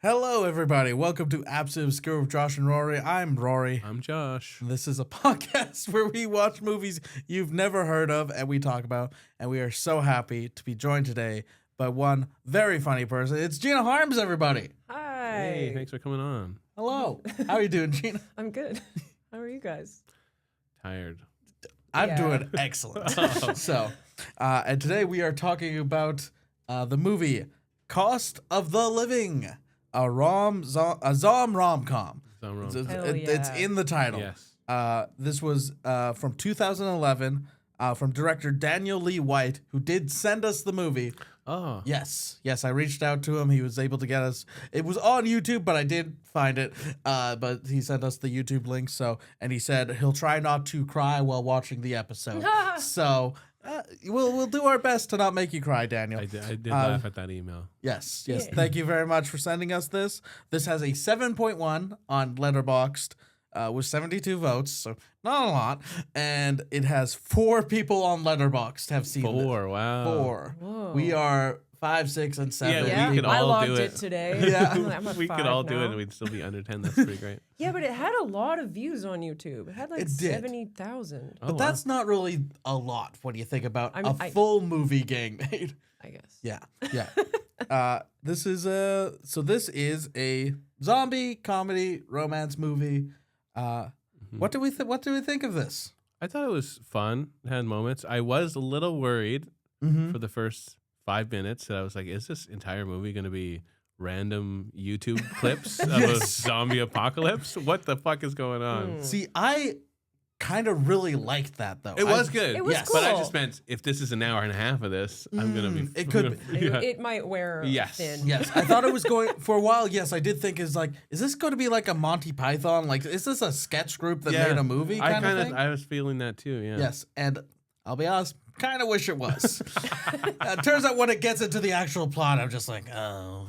Hello, everybody. Welcome to Absolutely Obscure with Josh and Rory. I'm Rory. I'm Josh. This is a podcast where we watch movies you've never heard of and we talk about. And we are so happy to be joined today by one very funny person. It's Gina Harms, everybody. Hi. Hey, thanks for coming on. Hello. How are you doing, Gina? I'm good. How are you guys? Tired. I'm doing excellent. And today we are talking about the movie Cost of the Living. A Zom rom-com. It's in the title. Yes. This was from 2011 from director Daniel Lee White, who did send us the movie. Oh. Yes, I reached out to him. He was able to get us. It was on YouTube, but I did find it. But he sent us the YouTube link. And he said he'll try not to cry while watching the episode. We'll do our best to not make you cry, Daniel. I did laugh at that email. Yes. Yeah. Thank you very much for sending us this. This has a 7.1 on Letterboxd with 72 votes, so not a lot. And it has 4 people on Letterboxd have seen it. 4, wow. 4. Whoa. We are 5, 6, and 7. Yeah, we could I all logged do it it. today. Yeah. I'm at We 5 could all do it now. and we'd still be under 10. That's pretty great. Yeah, but it had a lot of views on YouTube. It had like It did. 70,000. But that's not really a lot when you think about I full movie getting made. I guess. Yeah. This is a zombie comedy romance movie. What do we think of this? I thought it was fun. It had moments. I was a little worried for the first 5 minutes. That I was like, is this entire movie going to be random YouTube clips of a zombie apocalypse? What the fuck is going on? See, I kind of really liked that though. It was good. It was Yes. But I cool. just meant if this is an hour and a half of this, I'm going to be... it could be. It might wear Yes. thin. Yes, I thought it was going for a while. Yes, I did think is this going to be like a Monty Python? Like, is this a sketch group that made a movie kind of thing? I was feeling that too, yeah. Yes, and I'll be honest, kind of wish it was. Turns out when it gets into the actual plot, I'm just like, oh.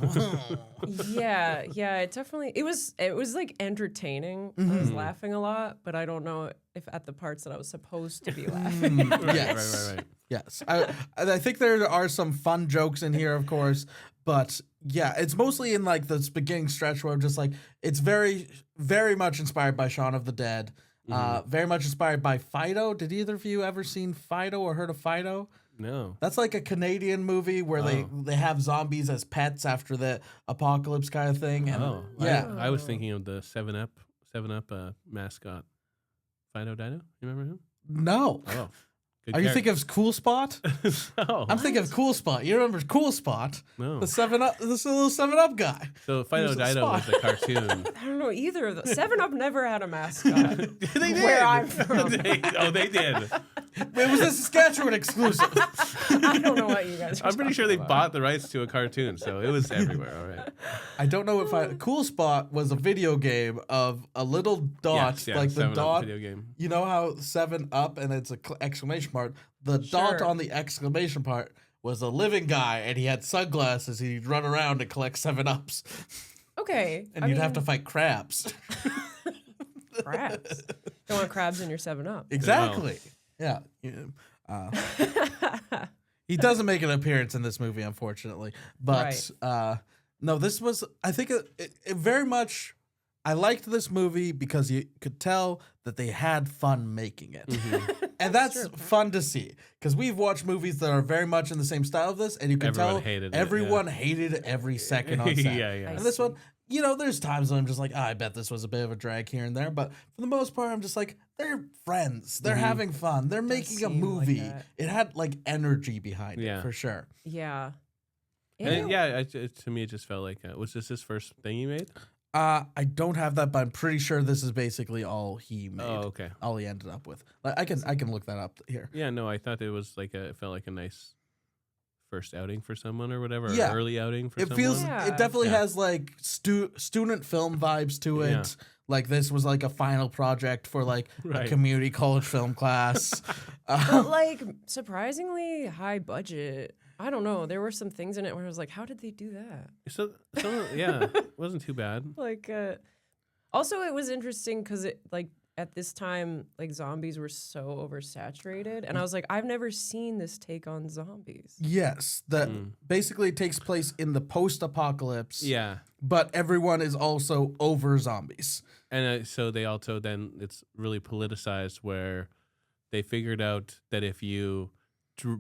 Yeah, it definitely it was like entertaining. I was laughing a lot, but I don't know if at the parts that I was supposed to be laughing. Yes. Right. Yes, I think there are some fun jokes in here, of course, but yeah, it's mostly in like this beginning stretch where I'm just like, it's very, very much inspired by Shaun of the Dead, very much inspired by Fido. Did either of you ever seen Fido or heard of Fido? No. That's like a Canadian movie where they have zombies as pets after the apocalypse kind of thing. And yeah, I was thinking of the 7-Up mascot. Fido Dino? You remember him? no. Oh. Good Are you thinking of Cool Spot? No. I'm thinking of Cool Spot. You remember Cool Spot? No. The 7-Up, this little 7-Up guy. So Fido Who's the Dino was spot? the cartoon. I don't know either of those. 7-Up never had a mascot. They did. Where I'm from. They did. It was a Saskatchewan exclusive. I don't know what you guys are I'm pretty sure they talking bought the rights to a cartoon, so it was everywhere. All right. I don't know if Cool Spot was a video game of a little dot, Yes, like the 7-Up dot. video game. You know how 7-Up and it's a exclamation mark. The dot Sure. on the exclamation part was a living guy, and he had sunglasses. He'd run around and collect 7-Ups, Okay. and you'd have to fight crabs. crabs. Don't want crabs in your 7-Up. Exactly. Yeah. He doesn't make an appearance in this movie, unfortunately. But no, this was, I think, it very much, I liked this movie because you could tell that they had fun making it. And that's fun to see. Because we've watched movies that are very much in the same style of this, and you can Everyone tell hated it, everyone hated every second on set. Yeah. And this one, there's times when I'm just like, I bet this was a bit of a drag here and there. But for the most part, I'm just like, they're friends. They're having fun. They're making a seem like movie. that. It had like energy behind it, Yeah. for sure. Yeah. And to me, it just felt like, was this his first thing he made? I don't have that, but I'm pretty sure this is basically all he made. Oh, okay. All he ended up with. Like, I can look that up here. Yeah, no, I thought it was like it felt like a nice first outing for someone or whatever, Yeah. or early outing for It someone. feels. Yeah. It definitely Yeah. has like student film vibes to it. Yeah. Like this was like a final project for like a Right. community college film class. But like surprisingly high budget. I don't know. There were some things in it where I was like, how did they do that? So yeah, it wasn't too bad. Like, also it was interesting because it like at this time, like zombies were so oversaturated, and I was like, I've never seen this take on zombies. Yes, that basically takes place in the post-apocalypse. Yeah. But everyone is also over zombies. And so they also then, it's really politicized where they figured out that if you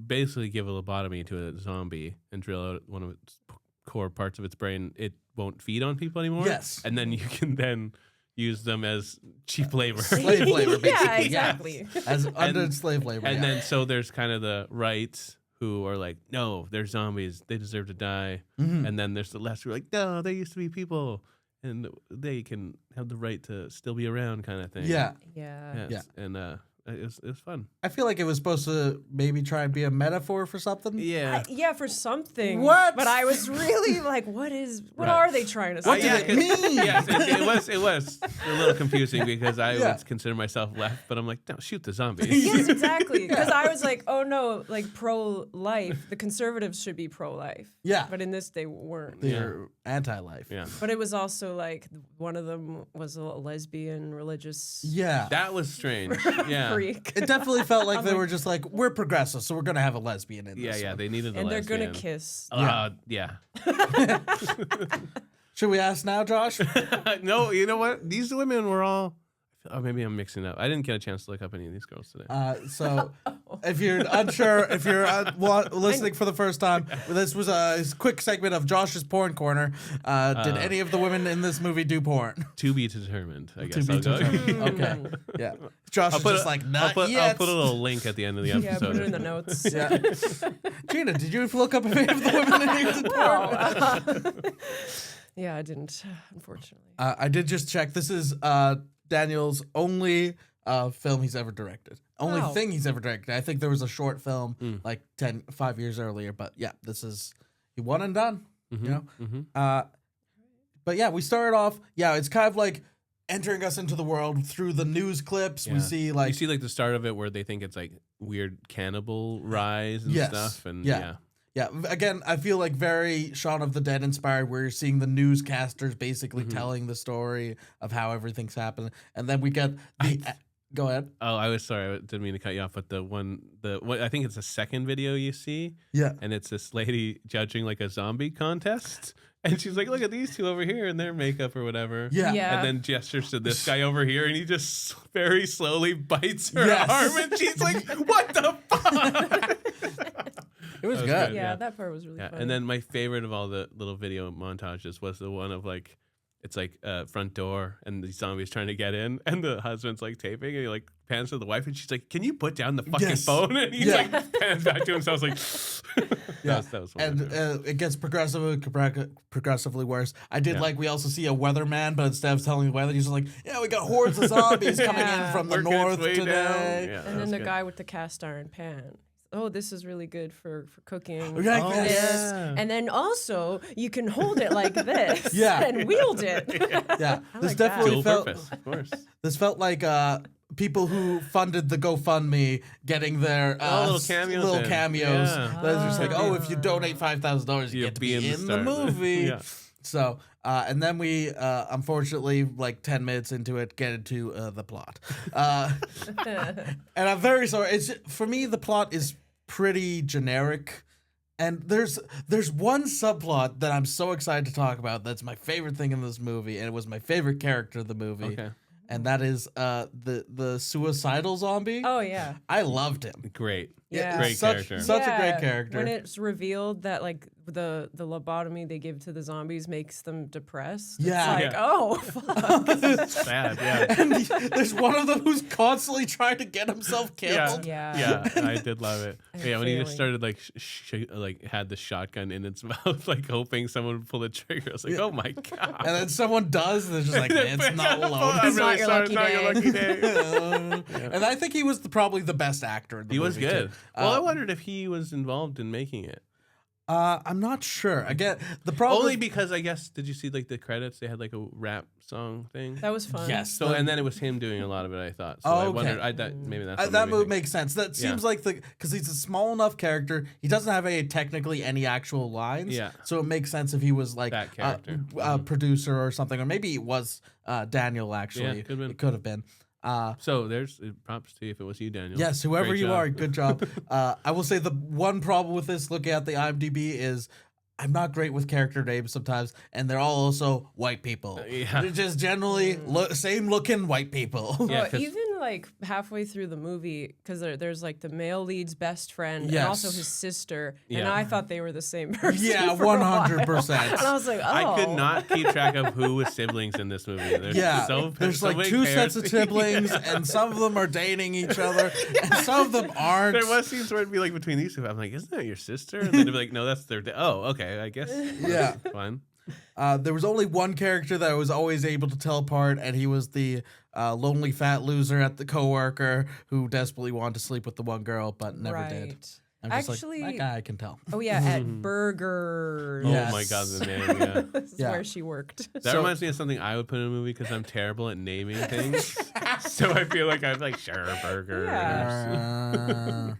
basically give a lobotomy to a zombie and drill out one of its core parts of its brain, it won't feed on people anymore. Yes. And then you can then use them as cheap labor. Slave labor, basically. Yeah, exactly. As under slave labor. And then so there's kind of the rights who are like, no, they're zombies. They deserve to die. And then there's the left who are like, no, they used to be people. And they can have the right to still be around kind of thing. Yeah. Yeah. And it was fun. I feel like it was supposed to maybe try and be a metaphor for something. Yeah. Yeah, for something. What? But I was really like, what Right. are they trying to say? What did it mean? Yes, it was a little confusing because I would consider myself left, but I'm like, no, shoot the zombies. Yes, exactly. Because I was like, oh no, like pro-life. The conservatives should be pro-life. Yeah. But in this, they weren't. They're anti-life. Yeah. But it was also like one of them was a lesbian religious Yeah. That was strange. Yeah. freak. It definitely felt like they were just like, we're progressive, so we're going to have a lesbian in this. Yeah, one. they needed a And they're lesbian. gonna kiss. Yeah. Should we ask now, Josh? No, you know what? These women were all. Oh, maybe I'm mixing up. I didn't get a chance to look up any of these girls today. So if you're unsure, if you're listening for the first time, this was a quick segment of Josh's Porn Corner. Did any of the women in this movie do porn? To be determined, I guess. To be determined. Okay. Yeah. Josh is just like, not yet. I'll put a little link at the end of the episode. Yeah, put it in the notes. Yeah. Gina, did you look up any of the women in here did porn? Yeah, I didn't, unfortunately. I did just check. This is Daniel's only film he's ever directed. Only thing he's ever directed. I think there was a short film like 5 years earlier, but yeah, this is he one and done. You know, but yeah, we started off. Yeah, it's kind of like entering us into the world through the news clips. Yeah. We see like you see like the start of it where they think it's like weird cannibal rise and stuff, and Yeah, again, I feel like very Shaun of the Dead inspired, where you're seeing the newscasters basically telling the story of how everything's happening, and then we get the. Go ahead. Oh, I was sorry, I didn't mean to cut you off, but the one I think it's the second video you see, and it's this lady judging like a zombie contest, and she's like, "Look at these two over here in their makeup or whatever," and then gestures to this guy over here, and he just very slowly bites her arm, and she's like, "What the fuck?" It was good. Yeah, that part was really fun. And then my favorite of all the little video montages was the one of like, it's like front door and the zombie's trying to get in and the husband's like taping and he like pans to the wife and she's like, "Can you put down the fucking phone?" And he's like pans back to himself like, that was one. And it gets progressively worse. I did like we also see a weatherman, but instead of telling the weather, he's just like, "Yeah, we got hordes of zombies coming in from the north today." Yeah, and then the guy with the cast iron pan. Oh, this is really good for cooking. Like this. And then also you can hold it like this and wield it. This definitely dual felt purpose, of course. This felt like people who funded the GoFundMe getting their little cameos. Yeah. That's just like, if you donate $5,000, you get to be in the movie. So, and then we, unfortunately, like 10 minutes into it, get into the plot. And I'm very sorry. For me, the plot is pretty generic. And there's one subplot that I'm so excited to talk about. That's my favorite thing in this movie, and it was my favorite character of the movie. Okay. And that is the suicidal zombie. Oh yeah, I loved him. Great. Yeah. Great character. Such a great character. When it's revealed that like the lobotomy they give to the zombies makes them depressed. Yeah. It's like, oh fuck. It's bad, yeah. And there's one of them who's constantly trying to get himself killed. Yeah. I did love it. Yeah, when he just Failing. started like had the shotgun in its mouth, like hoping someone would pull the trigger. I was like, oh my god! And then someone does, and it's just like, it's not I'm loaded. really your sorry, lucky it's not your day. lucky day. And I think he was probably the best actor in the He movie. was good. too. Well, I wondered if he was involved in making it. I'm not sure. Again, the problem Only because I guess did you see like the credits? They had like a rap song thing. That was fun. Yes. So and then it was him doing a lot of it. I thought. So Oh, I okay. wondered. I thought maybe that's what that made me would think. make sense. That seems like because he's a small enough character. He doesn't have technically any actual lines. Yeah. So it makes sense if he was like That character. a producer or something, or maybe it was Daniel actually. Yeah, could've been. It could have been. So there's props to you if it was you, Daniel. Yes, whoever Great you job. are, good job. I will say the one problem with this, looking at the IMDb, is I'm not great with character names sometimes, and they're all also white people. Yeah. They're just generally same looking white people. Yeah, Well, 'cause- even like halfway through the movie, because there's like the male lead's best friend Yes. and also his sister, and Yeah. I thought they were the same person. Yeah, for a while. 100%. And I was like, oh, I could not keep track of who was siblings in this movie. There's Yeah, there's so like many 2 sets of characters. siblings, and some of them are dating each other, and some of them aren't. There was scenes where it'd be like between these two. I'm like, isn't that your sister? And then they'd be like, no, that's their. Oh, okay, I guess. Yeah. Fine. There was only one character that I was always able to tell apart, and he was the lonely fat loser at the coworker who desperately wanted to sleep with the one girl but never did. right. I'm just Actually, like, that guy I can tell. Oh yeah, at Burgers. Yes. Oh my god, the name. Yeah. This is Yeah. where she worked. That So- reminds me of something I would put in a movie because I'm terrible at naming things. So I feel like I'm like, sure, burger. Yeah.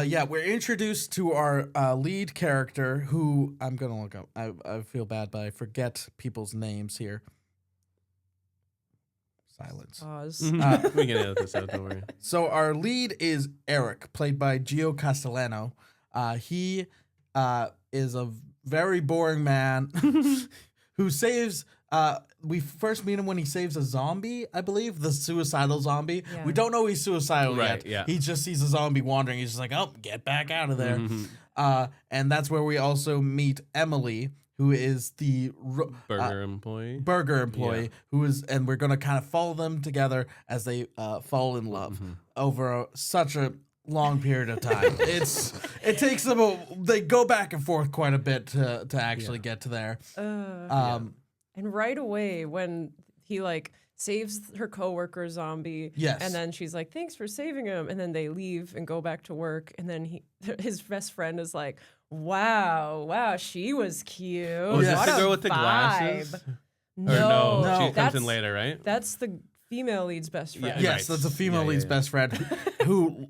Yeah, we're introduced to our lead character who I'm going to look up. I feel bad, but I forget people's names here. Silence. Pause. We can edit this out, don't worry. So our lead is Eric, played by Gio Castellano. He is a very boring man who saves. We first meet him when he saves a zombie, I believe, the suicidal zombie. Yeah. We don't know he's suicidal Right, yet. yeah. He just sees a zombie wandering. He's just like, oh, get back out of there. Mhm. And that's where we also meet Emily, who is the Burger employee. burger employee, and we're gonna kind of follow them together as they fall in love over such a long period of time. It takes them they go back and forth quite a bit to actually get to there. And right away, when he like saves her coworker zombie, Yes. and then she's like, "Thanks for saving him," and then they leave and go back to work, and then his best friend is like, "Wow, she was cute. Oh, is this What the a girl with the vibe." glasses? Or No, No. she comes that's in later, right? That's the female lead's best friend. Yeah. Yes, Right. that's a female Yeah, lead's yeah. best friend who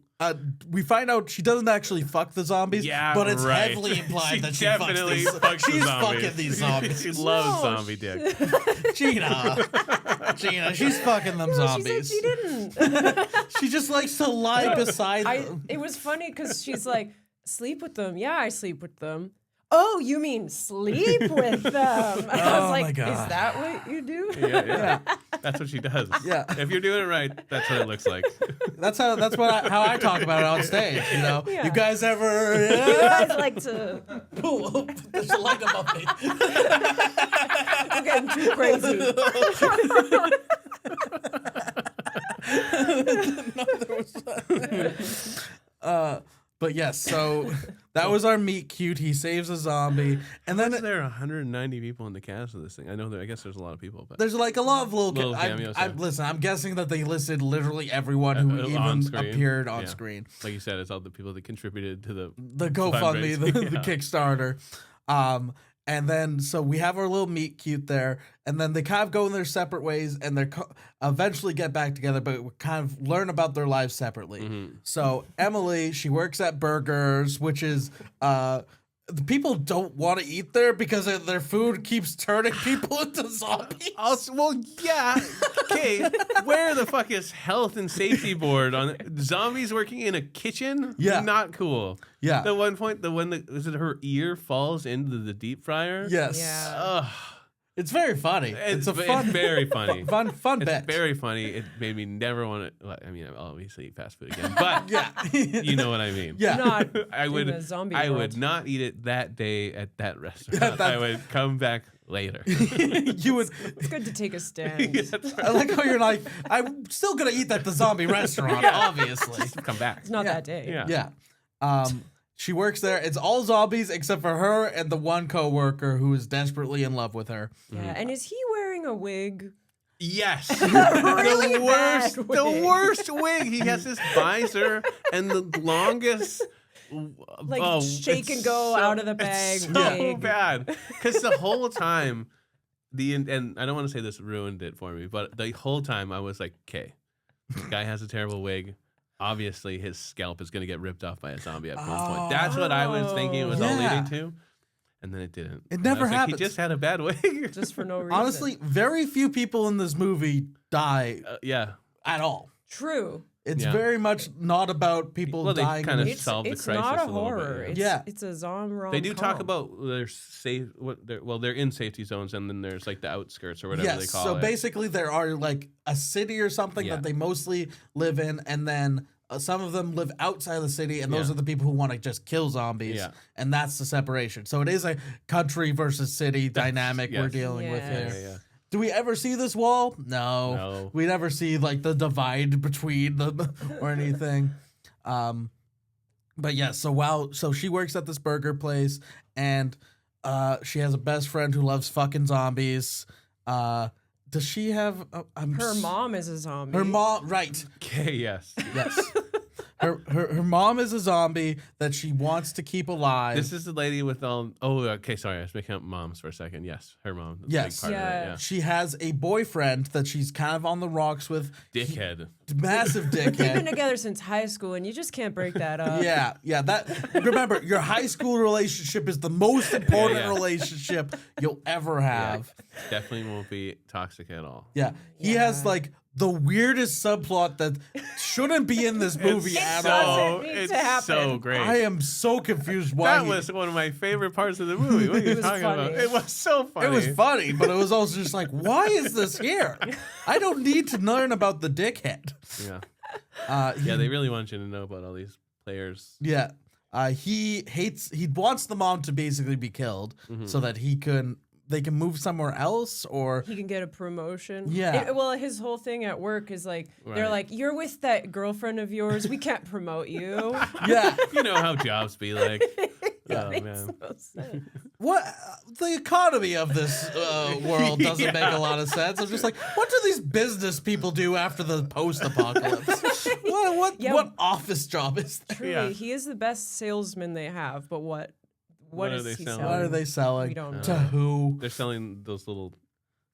we find out she doesn't actually fuck the zombies, Yeah, but it's right. heavily implied She that she definitely fucks fucks the She's zombies. fucking these zombies. She loves No, zombie dick. Gina, she's fucking them She zombies. said she didn't. She just likes to lie beside them. It was funny because she's like, sleep with them. Yeah, I sleep with them. Oh, you mean sleep with them? And I Oh was my like, God. is that what you do? Yeah. That's what she does. Yeah. If you're doing it right, that's what it looks like. That's how I talk about it on stage. You know, Yeah. you guys ever? You guys like to Ooh, there's a light above me. I'm getting too crazy. But yes, so that was our meet cute. He saves a zombie, and then There are 190 people in the cast of this thing. I know I guess there's a lot of people, but there's like a lot of little cameos, yeah. listen, I'm guessing that they listed literally everyone who on even screen. appeared on Yeah. screen. like you said, it's all the people that contributed to the GoFundMe, the fundraising. Yeah. Kickstarter. And then so we have our little meet cute there, and then they kind of go in their separate ways, and they eventually get back together, but we kind of learn about their lives separately. Mm-hmm. So Emily, she works at Burgers, which is the people don't want to eat there because their food keeps turning people into zombies. Also, well, yeah. Okay, where the fuck is health and safety board on zombies working in a kitchen? Yeah. Not cool. Yeah. The one point, is it her ear falls into the deep fryer? Yes. Yeah. Ugh. It's very funny. It's a fun, very funny. fun It's bit. very funny. It made me never want to. Well, I mean, I'll obviously eat fast food again, but Yeah. you know what I mean. Yeah. Not I in would. a zombie I world. would not eat it that day at that restaurant. That- I would come back later. You would. It's good to take a stand. That's right. I like how you're like, I'm still gonna eat at the zombie restaurant, obviously. Come back. It's not Yeah. that day. Yeah. Yeah. She works there. It's all zombies except for her and the one coworker who is desperately in love with her. Yeah. And is he wearing a wig? Yes. Really the worst. bad The wig. worst wig. He has this visor and the longest. Like shake and go out of the bag. It's so wig. bad because the whole time, and I don't want to say this ruined it for me, but the whole time I was like, okay, this guy has a terrible wig. Obviously, his scalp is going to get ripped off by a zombie at one point. That's what I was thinking it was all Yeah. leading to. and then it didn't. It never happens. He just had a bad wig. Just for no reason. Honestly, very few people in this movie die at all. True. It's very much not about people dying. They kind of solved the crisis not a little horror. bit. It's a zombie rom-com. They do talk about they're safe. They're in safety zones, and then there's like the outskirts or whatever they call it. So basically, there are like a city or something that they mostly live in, and then some of them live outside of the city, and those are the people who want to just kill zombies, and that's the separation. So it is a country versus city dynamic we're dealing with here. Yeah. Do we ever see this wall? No. We never see like the divide between them or anything. But yeah, so she works at this burger place, and she has a best friend who loves fucking zombies. Does she have her mom is a zombie. Her mom, right? Okay, yes. Her mom is a zombie that she wants to keep alive. This is the lady with all. Oh, okay. Sorry, I was making up moms for a second. Yes, her mom. Yes, big part of it, she has a boyfriend that she's kind of on the rocks with. Dickhead. Massive dickhead. They've been together since high school, and you just can't break that up. Yeah. That remember, your high school relationship is the most important relationship you'll ever have. Definitely won't be toxic at all. Yeah, he has like the weirdest subplot that shouldn't be in this movie at all. It's so great. I am so confused why. That was one of my favorite parts of the movie. What are you talking about? It was so funny. It was funny, but it was also just like, why is this here? I don't need to learn about the dickhead. Yeah. They really want you to know about all these players. Yeah. He wants the mom to basically be killed so that they can move somewhere else, or he can get a promotion. Yeah. Well, his whole thing at work is like, they're like, you're with that girlfriend of yours. We can't promote you. Yeah. You know how jobs be like. That Oh, makes man. no sense. What the economy of this world doesn't make a lot of sense. I'm just like, what do these business people do after the post-apocalypse? What office job is that? Truly, he is the best salesman they have, but what is are he they selling? What are they selling? We don't know. To who? They're selling those little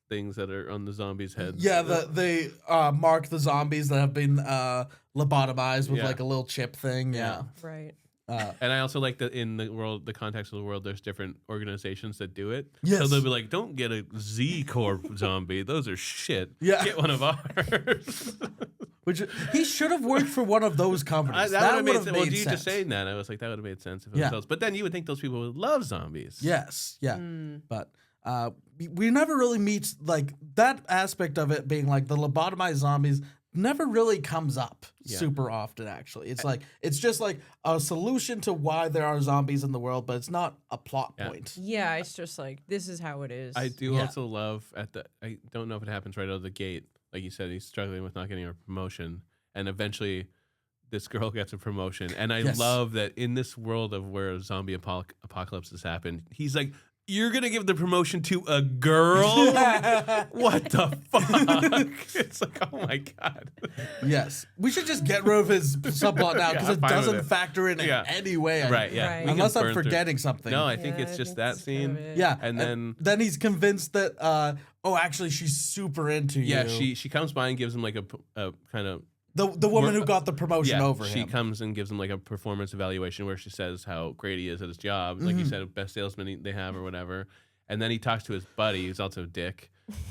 things that are on the zombies' heads. Yeah, they mark the zombies that have been lobotomized with like a little chip thing. Yeah. Right. And I also like that in the context of the world, there's different organizations that do it. Yes. So they'll be like, don't get a Z Corp zombie. Those are shit. Yeah. Get one of ours. Which he should have worked for one of those companies. That would have made made sense. Well, sense. you just saying that, I was like, that would have made sense if it was those. But then you would think those people would love zombies. Yes, yeah. But we never really meet like that aspect of it being like the lobotomized zombies never really comes up super often, actually. It's like it's just like a solution to why there are zombies in the world, but it's not a plot point. Yeah, it's just like, this is how it is. I do also love I don't know if it happens right out of the gate. Like you said, he's struggling with not getting a promotion, and eventually this girl gets a promotion. And I love that in this world of where a zombie apocalypse has happened, he's like, you're going to give the promotion to a girl? What the fuck? It's like, oh my God. Yes. We should just get rid of his subplot now because it doesn't factor in any way. Right. Unless I'm forgetting something. No, I think it's just that scene. Yeah. And then he's convinced that, actually she's super into you. Yeah, she comes by and gives him like a kind of... The woman who got the promotion over him. She comes and gives him like a performance evaluation where she says how great he is at his job. Like you said, best salesman they have or whatever. And then he talks to his buddy, who's also a dick.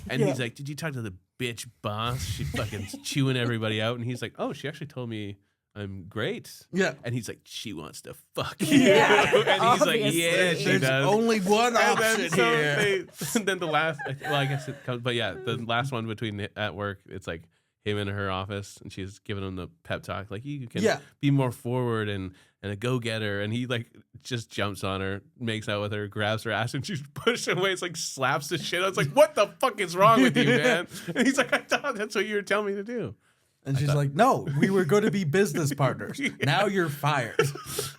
And he's like, did you talk to the bitch boss? She fucking chewing everybody out. And he's like, oh, she actually told me I'm great. Yeah. And he's like, she wants to fuck you. Yeah, and he's like, yeah, she There's does. only one option here. And then the last, well, I guess it comes, but yeah, the last one between at work, it's like him in her office, and she's giving him the pep talk, like, you can be more forward and a go-getter. And he like just jumps on her, makes out with her, grabs her ass, and she's pushing away. It's like slaps the shit out. It's like, what the fuck is wrong with you, man? And he's like, I thought that's what you were telling me to do. And she's like, no, we were going to be business partners. Now you're fired. That's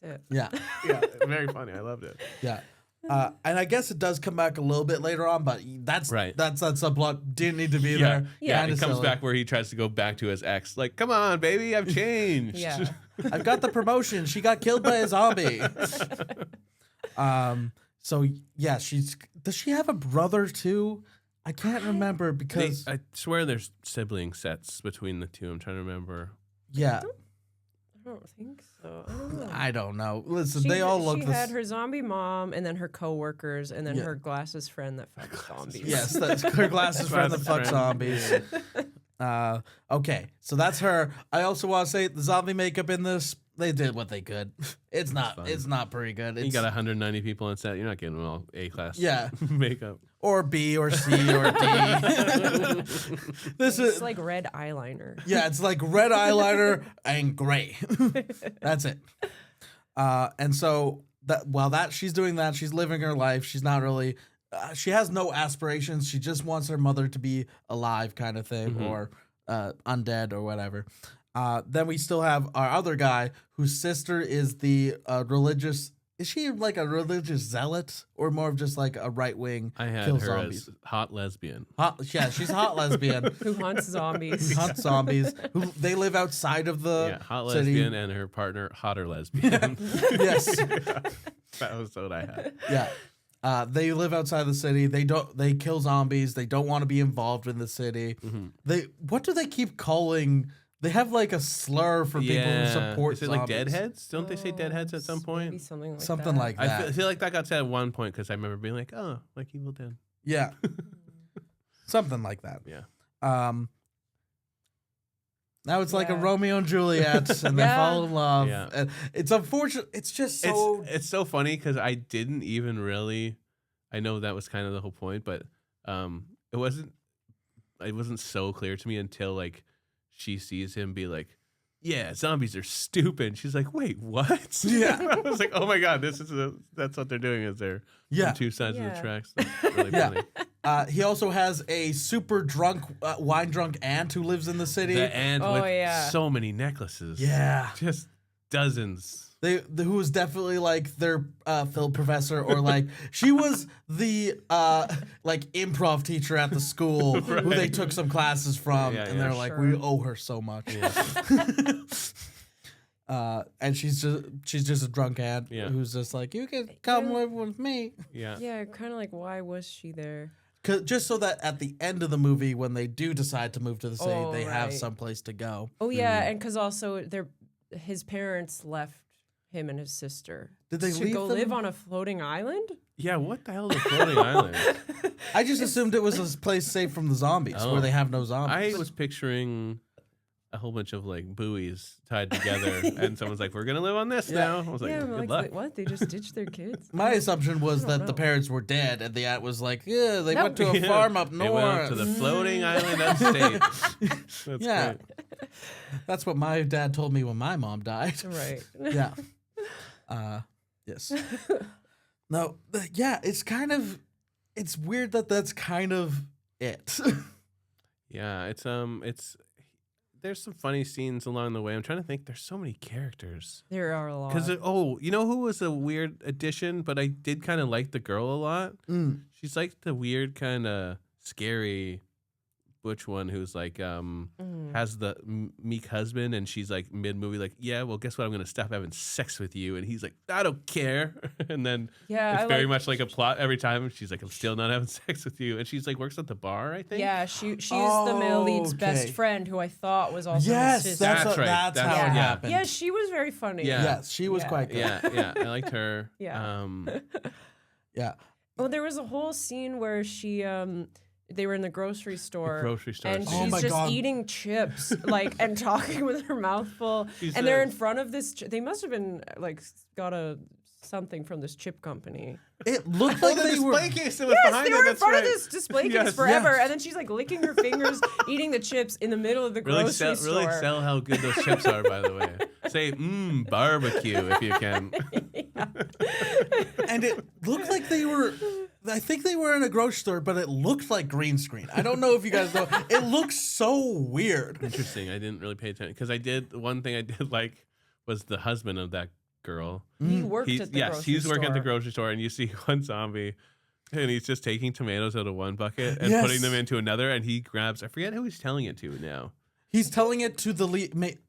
it. Yeah. Yeah, very funny. I loved it. Yeah. And I guess it does come back a little bit later on, but that's that subplot didn't need to be there. Yeah, Kinda it comes silly. back where he tries to go back to his ex. Like, come on, baby, I've changed. Yeah. I've got the promotion. She got killed by a zombie. So yeah, does she have a brother too? I can't remember because I swear there's sibling sets between the two. I'm trying to remember. yeah. don't think so. I don't know. I don't know. Listen, they all look. She had her zombie mom, and then her coworkers, and then her glasses friend that fucks zombies. Yes, that's her glasses friend that fucks zombies. Okay, so that's her. I also want to say the zombie makeup in this, they did what they could. It's not pretty good. You got 190 people on set. You're not getting them all A-class makeup. Or B or C or D. It's like red eyeliner. Yeah, it's like red eyeliner and gray. That's it. And so while she's doing that, she's living her life. She's not really. She has no aspirations. She just wants her mother to be alive, kind of thing, or undead or whatever. Then we still have our other guy whose sister is the religious. Is she like a religious zealot or more of just like a right wing? I had kill her zombies? as hot lesbian. Yeah, she's a hot lesbian Who hunts zombies. who hunts zombies. They live outside of the hot city. lesbian and her partner, hotter lesbian. Yes. That was what I had. Yeah. They live outside the city. They kill zombies. They don't want to be involved in the city. What do they keep calling? They have like a slur for people who support Is it zombies. like deadheads? Don't they say deadheads at some point? Maybe something like Something that. like that. I feel like that got said at one point because I remember being like, oh, like Evil Dead. Yeah. Something like that. Yeah. Now it's like a Romeo and Juliet, and they fall in love. Yeah. And it's unfortunate. It's just so. It's so funny because I didn't even really. I know that was kind of the whole point, but it wasn't so clear to me until like she sees him be like, "Yeah, zombies are stupid." She's like, "Wait, what?" Yeah. I was like, "Oh my god, that's what they're doing." Is they're on two sides of the tracks. That's really funny. He also has a super drunk, wine drunk aunt who lives in the city. The aunt with so many necklaces. Yeah, just dozens. Who was definitely like their film professor, or like she was the like improv teacher at the school who they took some classes from, and they're like, we owe her so much. Yeah. And she's just a drunk aunt who's just like, you can come live with me. Yeah, kind of like, why was she there? Just so that at the end of the movie, when they do decide to move to the city, they have some place to go. Oh yeah, and because also his parents left him and his sister. Did they to go live on a floating island? Yeah, what the hell is a floating island? I just assumed it was a place safe from the zombies, where they have no zombies. I was picturing a whole bunch of like buoys tied together, and someone's like, "We're gonna live on this now." I was like, "Good luck." Wait, what? They just ditched their kids? My assumption was that the parents were dead, and the aunt was like, "Yeah, they went to a farm up north." They went up to the floating island upstate. That's great. That's what my dad told me when my mom died. Right. Yeah. Yes. No. Yeah. It's weird that that's kind of it. Yeah. It's. There's some funny scenes along the way. I'm trying to think. There's so many characters. There are a lot. Because you know who was a weird addition, but I did kind of like the girl a lot. She's like the weird kind of scary butch one who's like has the meek husband, and she's like mid movie like, yeah, well, guess what, I'm gonna stop having sex with you, and he's like, I don't care. And then it's very much like a plot every time. She's like, I'm still not having sex with you, and she's like works at the bar, I think. Yeah, she's the male lead's best friend, who I thought was also his sister. That's right. That's how it happened. Yeah, she was very funny. Yes, she was quite good. Yeah, I liked her. Yeah. Yeah. Well, there was a whole scene where they were in the grocery store. And she's just eating chips, like, and talking with her mouth full. And they're in front of this. They must have been like got something from this chip company. It looked like they were. Yes, they were in front of this display case forever, and then she's like licking her fingers, eting the chips in the middle of the grocery store. Really sell how good those chips are, by the way. Say, barbecue if you can. And it looked like they were. I think they were in a grocery store, but it looked like green screen. I don't know if you guys know. It looks so weird. Interesting. I didn't really pay attention because one thing I did like was the husband of that girl. He worked at the grocery store. He's working at the grocery store, and you see one zombie, and he's just taking tomatoes out of one bucket and putting them into another, and he grabs, I forget who he's telling it to now. He's telling it to the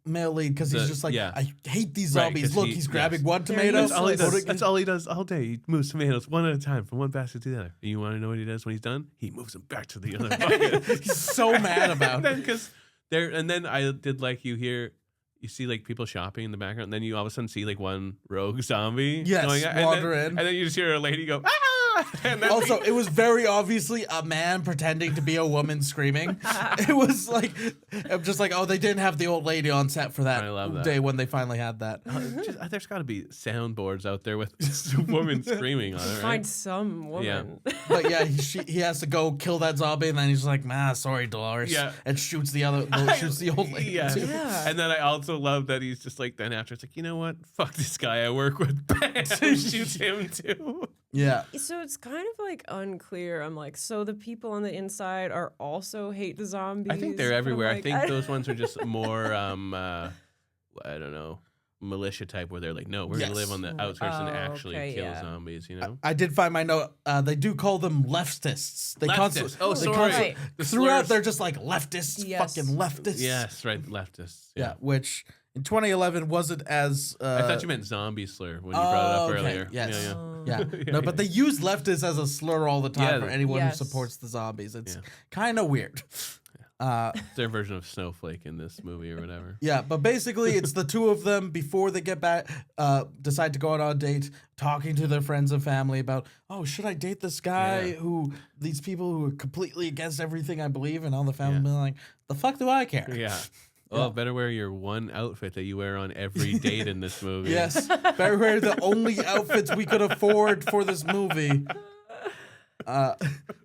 male lead because he's just like, I hate these zombies. Look, he's grabbing one tomato. That's all he does all day. He moves tomatoes one at a time from one basket to the other. And you want to know what he does when he's done? He moves them back to the other bucket. He's so mad about it. And then I did like you hear, you see like people shopping in the background, and then you all of a sudden see like one rogue zombie Yes, wander in. And then you just hear a lady go, ah! And then also, it was very obviously a man pretending to be a woman screaming. It was like, I'm just like, oh, they didn't have the old lady on set for that day when they finally had that. There's got to be soundboards out there with a woman screaming on it, right? Find some woman. Yeah. But yeah, he has to go kill that zombie, and then he's like, sorry, Dolores. Yeah. And shoots the old lady. Yeah. And then I also love that he's just like, then after it's like, you know what? Fuck this guy I work with. Bam! Shoots him too. Yeah. So it's kind of like unclear. I'm like, so the people on the inside are also hate the zombies? I think they're everywhere. Like, I think those ones are just more, I don't know, militia type where they're like, no, we're going to live on the outskirts and actually kill zombies, you know? I did find my note. They do call them leftists. Sorry. Throughout, they're just like leftists, fucking leftists. Yes, right, leftists. Yeah, which in 2011 wasn't as... I thought you meant zombie slur when you brought it up earlier. Yes. Yeah. No, but they use leftist as a slur all the time for anyone who supports the zombies. It's kind of weird. It's their version of Snowflake in this movie or whatever. Yeah, but basically it's the two of them before they get back, decide to go out on a date, talking to their friends and family about, oh, should I date this guy these people who are completely against everything I believe, and all the family being like, the fuck do I care? Yeah. Oh, better wear your one outfit that you wear on every date in this movie. Yes, better wear the only outfits we could afford for this movie.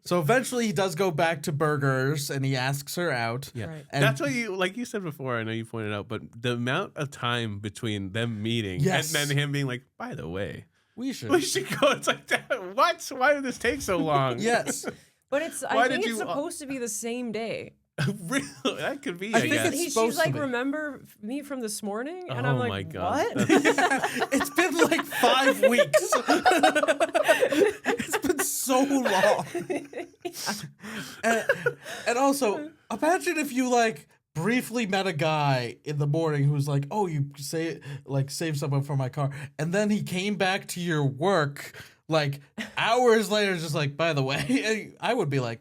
So eventually he does go back to Burgers and he asks her out. Yeah, and that's what like you said before. I know you pointed out, but the amount of time between them meeting and then him being like, by the way, we should go. It's like, what? Why did this take so long? Yes, but I think it's supposed to be the same day. Really? That could be. I guess. She's like, remember me from this morning? And I'm like, my God. What? It's been like 5 weeks. It's been so long. And also, imagine if you like briefly met a guy in the morning who's like, oh, you save someone from my car. And then he came back to your work like hours later, just like, by the way, I would be like,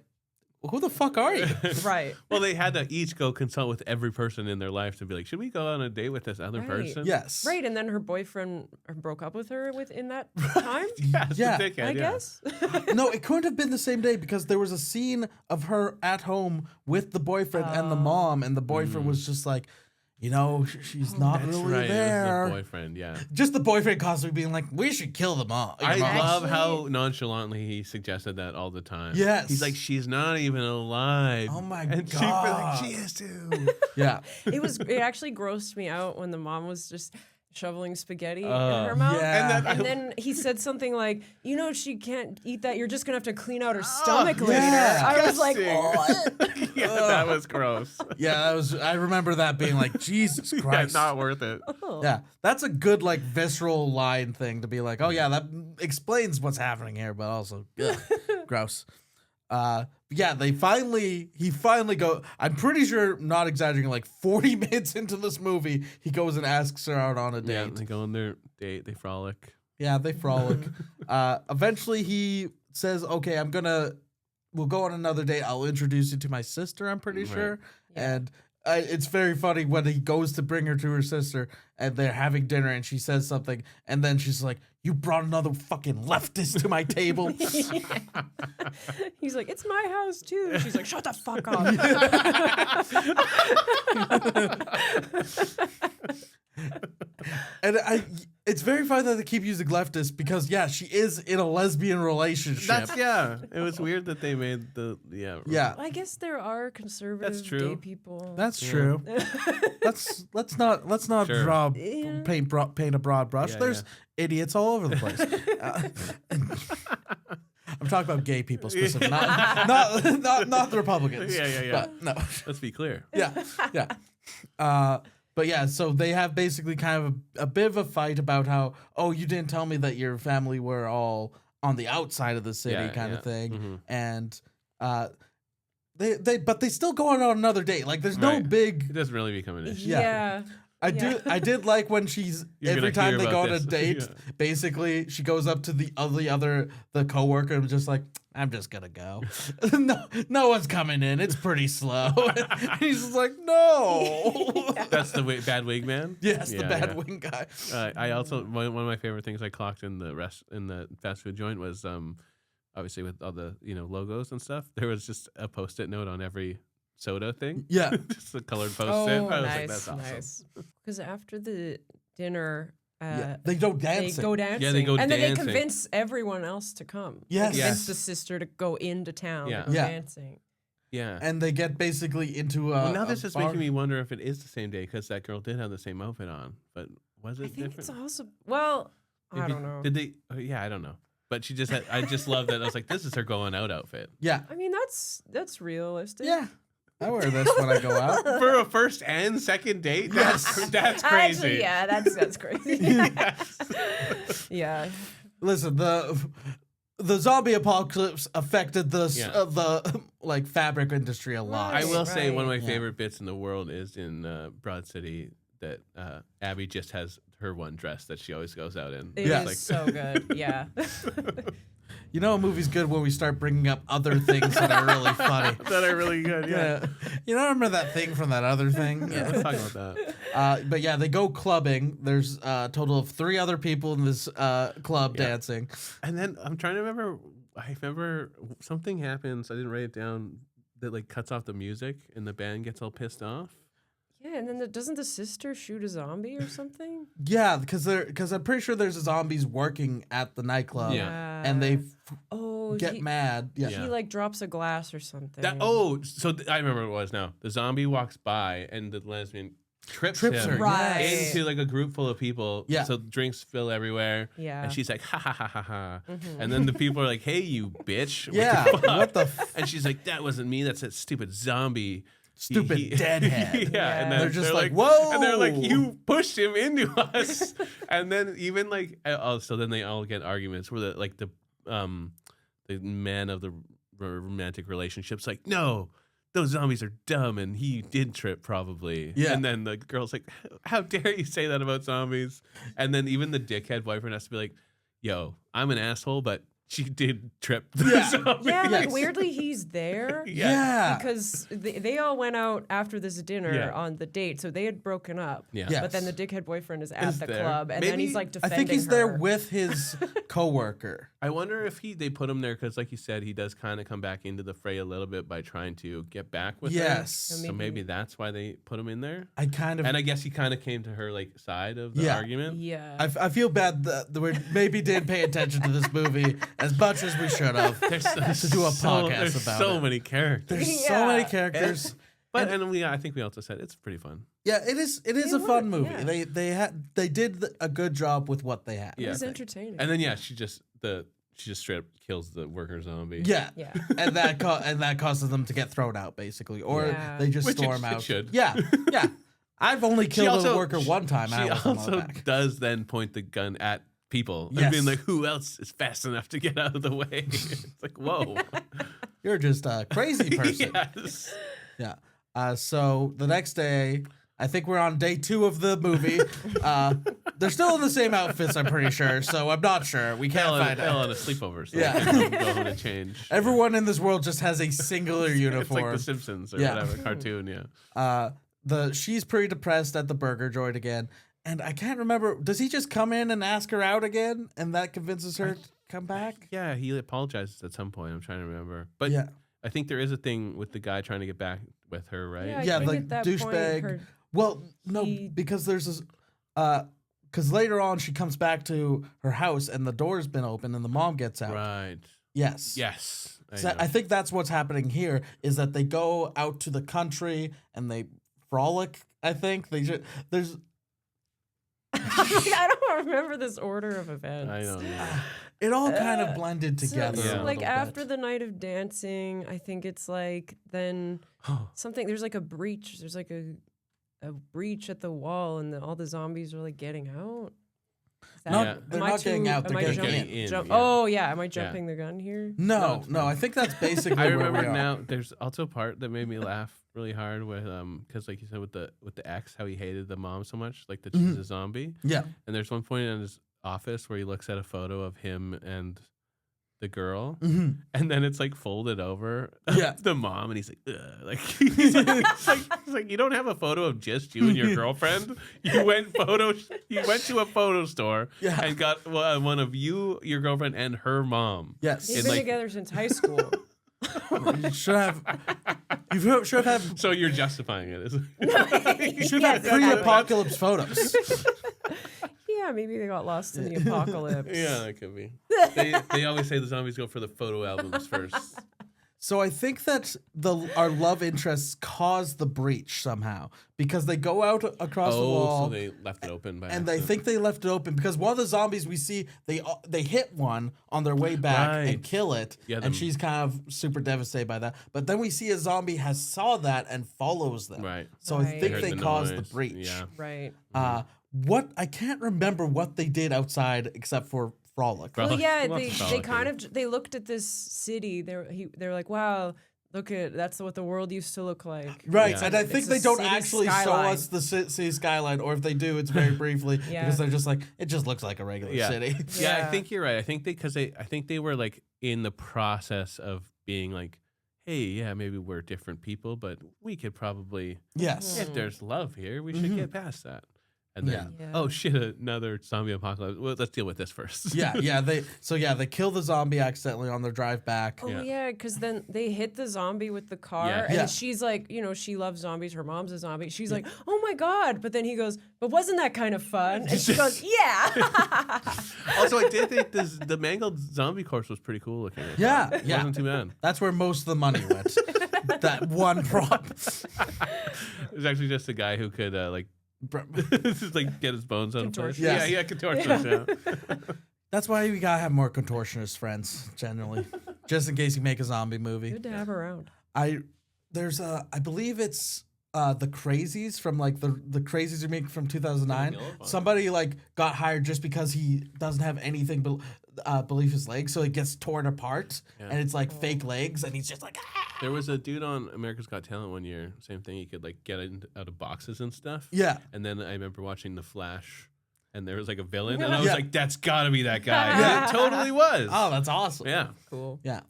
who the fuck are you? Right. Well, they had to each go consult with every person in their life to be like, should we go on a date with this other person? Yes. Right, and then her boyfriend broke up with her in that time? I guess. No, it couldn't have been the same day because there was a scene of her at home with the boyfriend and the mom, and the boyfriend was just like, you know, she's not really there. It was the boyfriend, yeah. Just the boyfriend constantly being like, we should kill them all. I love how nonchalantly he suggested that all the time. Yes. He's like, she's not even alive. Oh my God. She'd be like, she is too. Yeah. It actually grossed me out when the mom was just shoveling spaghetti in her mouth. Yeah. And then he said something like, you know, she can't eat that. You're just going to have to clean out her stomach later. I was like, what? Yeah, that was gross. Yeah, I remember that being like, Jesus Christ. Yeah, not worth it. Yeah, that's a good like visceral line thing to be like, oh yeah, that explains what's happening here, but also gross. Yeah, he finally go. I'm pretty sure, not exaggerating, like 40 minutes into this movie, he goes and asks her out on a date. Yeah, they go on their date, they frolic. Yeah, they frolic. Eventually he says, okay, we'll go on another date. I'll introduce you to my sister, I'm pretty sure. Yeah. And it's very funny when he goes to bring her to her sister and they're having dinner and she says something and then she's like, you brought another fucking leftist to my table. He's like, it's my house too. She's like, shut the fuck up. And it's very funny that they keep using leftist because she is in a lesbian relationship. It was weird that they made yeah. I guess there are conservative gay people. That's true. let's not paint a broad brush. There's idiots all over the place. I'm talking about gay people specifically, not the Republicans. Yeah. But, no, let's be clear. Yeah. But yeah, so they have basically kind of a bit of a fight about how, oh, you didn't tell me that your family were all on the outside of the city kind of thing. Mm-hmm. And they still go on another date. Like there's no big... It doesn't really become an issue. Yeah. I did like when every time they go on a date, basically she goes up to the coworker and just like, I'm just gonna go. no one's coming in. It's pretty slow. And he's just like, no. That's the bad wig man. Yes, the bad wing guy. I also one of my favorite things I clocked in the fast food joint was obviously with all the logos and stuff. There was just a post-it note on every soda thing. Yeah, just a colored post-it. Oh, I was nice, like, that's awesome. nice. Because after the dinner. They go dancing. They go dancing. Yeah, they go and dancing. then they convince everyone else to come. Yes. They convince the sister to go into town to go dancing. Yeah. And they get basically into a now this is bar. making me wonder if it is the same day because that girl did have the same outfit on. But was it I think different? it's also, well, I don't know. Did they? Yeah, I don't know. But she just had, I just love that. I was like, this is her going out outfit. Yeah. I mean, that's realistic. Yeah. I wear this when I go out. For a first and second date? That's crazy. Actually, yeah, that's crazy. Yeah. Listen, the zombie apocalypse affected the like fabric industry a lot. I will say one of my favorite bits in the world is in Broad City that Abby just has her one dress that she always goes out in. It is so good. Yeah. You know, a movie's good when we start bringing up other things that are really funny. That are really good, yeah. You know, remember that thing from that other thing? Yeah, let's talk about that. But yeah, they go clubbing. There's a total of 3 other people in this club dancing. And then I'm trying to remember. I remember something happens. I didn't write it down. That like cuts off the music and the band gets all pissed off. Yeah, and then doesn't the sister shoot a zombie or something? Yeah, because I'm pretty sure there's zombies working at the nightclub. Yeah. And they get he, mad. Yeah. He like drops a glass or something. I remember what it was now. The zombie walks by and the lesbian trips him her into like a group full of people. Yeah. So drinks spill everywhere. Yeah. And she's like, ha ha ha ha ha. And then the people are like, hey, you bitch. Yeah. What the And she's like, that wasn't me. That's that stupid zombie. Stupid deadhead. Yeah, and then they're just like, whoa. And they're like, you pushed him into us. And then even like, so then they all get arguments where the man of the romantic relationship's like, no, those zombies are dumb and he did trip probably. Yeah. And then the girl's like, how dare you say that about zombies? And then even the dickhead boyfriend has to be like, yo, I'm an asshole, but she did trip the zombie. Yeah, like weirdly he's there. Yeah. Because they all went out after this dinner on the date, so they had broken up. Yeah. Yes. But then the dickhead boyfriend is at the there. club, and then he's like I defending think he's her. there with his coworker. I wonder if they put him there because, like you said, he does kind of come back into the fray a little bit by trying to get back with her. Yes. So maybe that's why they put him in there. And I guess he kind of came to her like side of the argument. Yeah. I feel bad that we maybe didn't pay attention to this movie as much as we should have to do a podcast about it. So many characters. There's so many characters. But I think we also said it's pretty fun. Yeah, it is. It is a fun movie. Yeah. They did a good job with what they had. It was entertaining. And then she just straight up kills the worker zombie. Yeah, Yeah. and that causes them to get thrown out basically, or they just storm out. Should. Yeah, yeah. I've only killed a worker one time. She I also does then point the gun at people and being like, who else is fast enough to get out of the way? It's like, whoa. You're just a crazy person. Yes. Yeah. So the next day, I think we're on day 2 of the movie. They're still in the same outfits, I'm pretty sure. So I'm not sure. We can't find out. on a sleeper, so Yeah. they can go home and change. Everyone in this world just has a singular uniform. It's like The Simpsons or whatever cartoon. Yeah. She's pretty depressed at the burger joint again. And I can't remember. Does he just come in and ask her out again, and that convinces her to come back? Yeah, he apologizes at some point. I'm trying to remember, but I think there is a thing with the guy trying to get back with her, right? Yeah, like douchebag. Well, no, because there's this. Because later on she comes back to her house and the door's been open and the mom gets out. Right. Yes. Yes. I think that's what's happening here is that they go out to the country and they frolic. I think there's. I don't remember this order of events. I don't know. It all kind of blended together. So like after the night of dancing, I think it's like then something. There's like a breach. There's like a breach at the wall, and all the zombies are like getting out. They're not getting out. They're getting in. Oh yeah, am I jumping the gun here? No. I think that's basically. I remember where we are. now. There's also a part that made me laugh really hard with because like you said with the ex, how he hated the mom so much, like that she's a zombie. Yeah. And there's one point in his office where he looks at a photo of him and the girl, Mm-hmm. and then it's like folded over the mom, and he's like, ugh. Like he's like, you don't have a photo of just you and your girlfriend. You went to a photo store and got one of you, your girlfriend, and her mom. Yes, they've been together since high school. You should have. You should have. So you're justifying it. You should have pre-apocalypse photos. Yeah, maybe they got lost in the apocalypse. Yeah, that could be. They always say the zombies go for the photo albums first. So I think that our love interests caused the breach somehow because they go out across the wall. So they left it open by and accident. they think they left it open because one of the zombies we see they hit one on their way back and kill it, and she's kind of super devastated by that. But then we see a zombie saw that and follows them. Right. So I think they caused the breach. Yeah. Right. What I can't remember what they did outside except for frolic. Well, yeah, they looked at this city. They're like, wow, that's what the world used to look like. Right, and I think they don't actually show us the city skyline, or if they do, it's very briefly because they're just like, it just looks like a regular city. Yeah, I think you're right. I think they were like in the process of being like, hey, yeah, maybe we're different people, but we could probably, if there's love here, we should get past that. And then, oh shit, another zombie apocalypse. Well, let's deal with this first. They kill the zombie accidentally on their drive back. Oh yeah, because then they hit the zombie with the car, and she's like, she loves zombies. Her mom's a zombie. She's like, oh my god. But then he goes, but wasn't that kind of fun? And she goes, yeah. Also, I did think the mangled zombie corpse was pretty cool looking. Yeah. It wasn't too bad. That's where most of the money went. That one prop. It was actually just a guy who could just like get his bones out of place. Contortionist. Yeah. That's why we gotta have more contortionist friends, generally, just in case you make a zombie movie. Good to have around. I believe it's the Crazies from like the Crazies remake from 2009. Somebody like got hired just because he doesn't have anything beneath his legs, so it gets torn apart, and it's like fake legs, and he's just like. Ah! There was a dude on America's Got Talent one year. Same thing. He could like get out of boxes and stuff. Yeah. And then I remember watching The Flash, and there was like a villain, and I was like, "That's got to be that guy." Yeah, it totally was. Oh, that's awesome. Yeah. Cool. Yeah.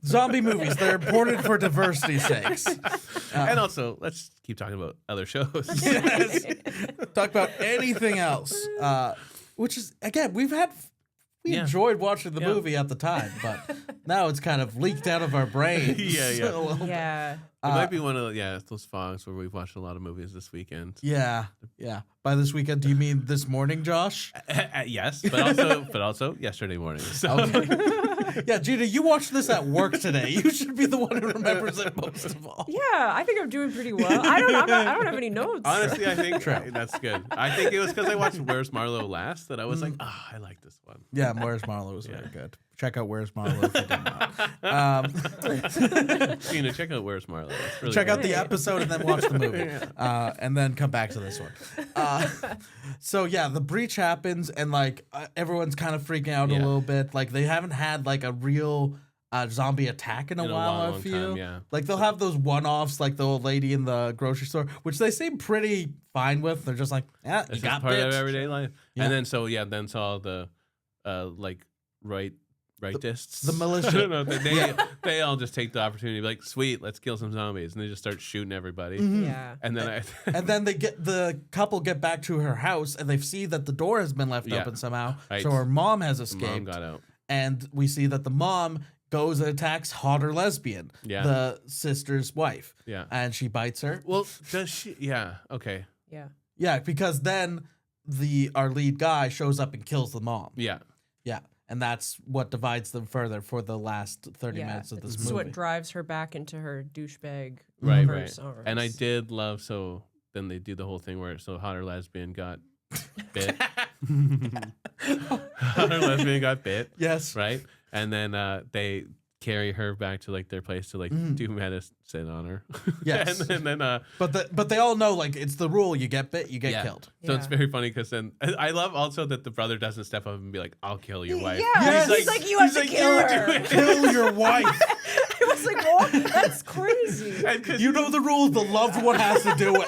Zombie movies, they're important for diversity's sakes. And also, let's keep talking about other shows. Yes. Talk about anything else. Which is, again, we enjoyed watching the movie at the time, but now it's kind of leaked out of our brains. Yeah. It might be one of those fogs where we've watched a lot of movies this weekend. Yeah. By this weekend, do you mean this morning, Josh? Yes, but also yesterday morning. So. Okay. Yeah, Gina, you watched this at work today. You should be the one who remembers it most of all. Yeah, I think I'm doing pretty well. I don't have any notes. Honestly, I think that's good. I think it was because I watched Where's Marlowe last that I was like, I like this one. Yeah, Where's Marlowe was very good. Check out Where's Marlowe if you did not. Gina, check out Where's Marlowe. Really check out the episode and then watch the movie. And then come back to this one. So the breach happens and like everyone's kind of freaking out a little bit. Like they haven't had like a real zombie attack in a while, I feel. Time, like they'll have those one-offs like the old lady in the grocery store, which they seem pretty fine with. They're just like, it's you got part bitch. of everyday life. And then saw the rightists. The militia. I don't know. They all just take the opportunity to be like, sweet, let's kill some zombies. And they just start shooting everybody. Mm-hmm. Yeah. And then and then the couple get back to her house and they see that the door has been left open somehow. Right. So her mom has escaped. Mom got out. And we see that the mom goes and attacks hotter lesbian, the sister's wife. Yeah. And she bites her. Well, does she? Yeah. Okay. Yeah. Yeah, because then our lead guy shows up and kills the mom. Yeah. Yeah. And that's what divides them further for the last 30 minutes of this movie. It's what drives her back into her douchebag right. arms. And I did love, then they do the whole thing where hotter lesbian got bit. Hotter lesbian got bit. Yes. Right? And then they carry her back to like their place to like do medicine on her. Yes. and then but they all know like it's the rule, you get bit, you get killed. So it's very funny because then I love also that the brother doesn't step up and be like, I'll kill your wife. Yeah. He's like you have to kill her. Kill your wife. I was was like, what? That's crazy. You know the rules. The loved one has to do it.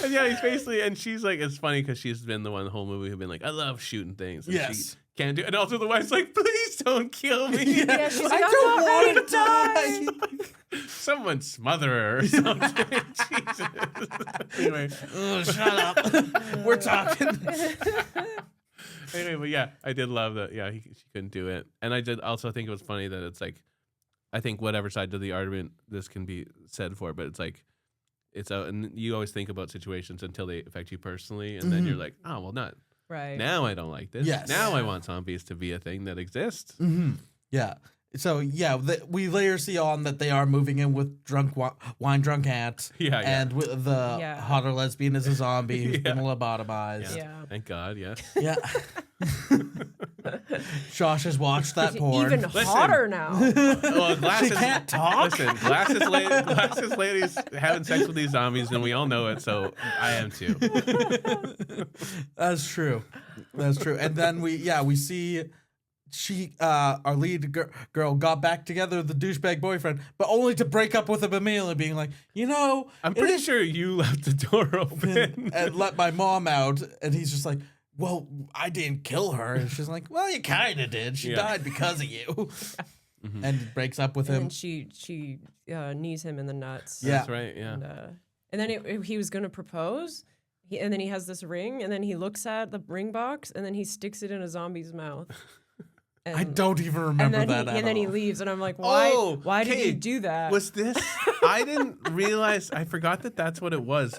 And yeah, he's basically, and she's like, it's funny because she's been the one the whole movie who's been like, I love shooting things. And yes. She can't do it. And also the wife's like, please don't kill me. Yeah, she's like, I don't want to die. Someone smother her or something. Jesus. Anyway. Shut up. We're talking. Anyway, but yeah, I did love that. Yeah, she couldn't do it. And I did also think it was funny that it's like, I think whatever side of the argument this can be said for, but it's like, and you always think about situations until they affect you personally. And then you're like, oh, well, not. Right. Now I don't like this. Yes. Now I want zombies to be a thing that exists. Mm-hmm. Yeah. So yeah, we later see on that they are moving in with wine drunk aunt. Yeah. And with the hotter lesbian is a zombie who's been lobotomized. Yeah. Thank God. Yes. Yeah. Josh has watched that porn. Even hotter now. Well, glasses, she can't talk. Listen, glasses ladies having sex with these zombies, and we all know it. So I am too. That's true. That's true. And then we see our lead girl got back together with the douchebag boyfriend, but only to break up with him immediately, being like, I'm pretty sure you left the door open and let my mom out. And he's just like, well, I didn't kill her. And she's like, well, you kind of did. She died because of you. Mm-hmm. And breaks up with him. And she knees him in the nuts. Yeah. That's right, yeah. And then he was going to propose, and then he has this ring, and then he looks at the ring box, and then he sticks it in a zombie's mouth. And, I don't even remember that and then he leaves, and I'm like, why did he do that? Was this? I didn't realize. I forgot that that's what it was.